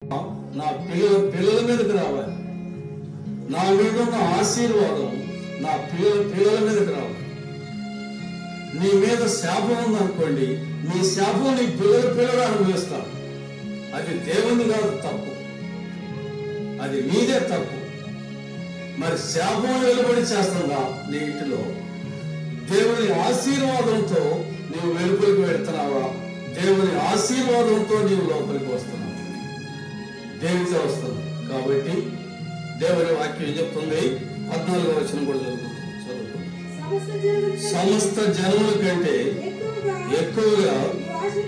నా పిల్లల మీదకి రావాలి. నా మీద ఉన్న ఆశీర్వాదం నా పిల్లల మీదకి రావాలి. నీ మీద శాపం ఉందనుకోండి, నీ శాపం నీ పిల్లలు అనుభవిస్తారు. అది దేవుని కాదు తప్పు, అది నీదే తప్పు. మరి శాపం వెలుబడి చేస్తుందా నీ ఇంటిలో? దేవుని ఆశీర్వాదంతో నీవు వెలుపలికి వెళ్తున్నావా? దేవుని ఆశీర్వాదంతో నీవు లోపలికి వస్తున్నావు, దేవునితో వస్తున్నావు. కాబట్టి దేవుని వాక్యం చెప్తుంది, 14వ వచనం కూడా చదువుకుంది. సమస్త జనముల కంటే ఎక్కువగా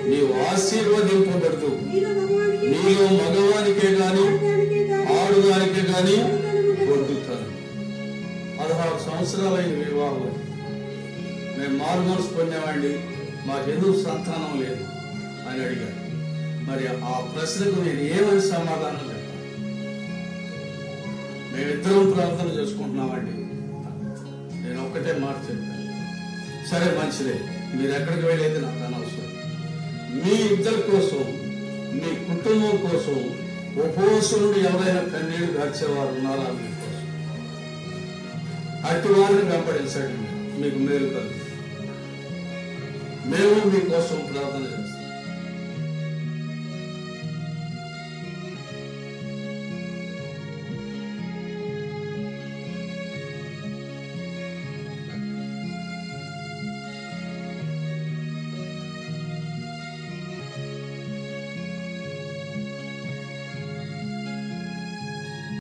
నీవు ఆశీర్వదింపబడుతూ, నీలో మగవానికే గాని ఆడుదానికే గాని పొందుతాను. 16 సంవత్సరాలైన వివాహం, మేము మారు మనసు పొందామండి, మాకెందుకు సంతానం లేదు అని అడిగాడు. మరి ఆ ప్రశ్నకు నేను ఏమని సమాధానం చెప్పాను? మేమిద్దరం ప్రార్థన చేసుకుంటున్నామండి, నేను ఒక్కటే మాట చెప్పాను. సరే మంచిదే, మీరు ఎక్కడికి వెళ్ళేది నాకు అనవసరం. మీ ఇద్దరి కోసం, మీ కుటుంబం కోసం ఉపవాసం నుండి ఎవరైనా కన్నీళ్లు గార్చేవారు ఉన్నారా? మీకోసం అట్టి వారిని వెంబడించండి, మీకు మేలు కలుగుతుంది. మేము మీకోసం ప్రార్థన చేస్తాం.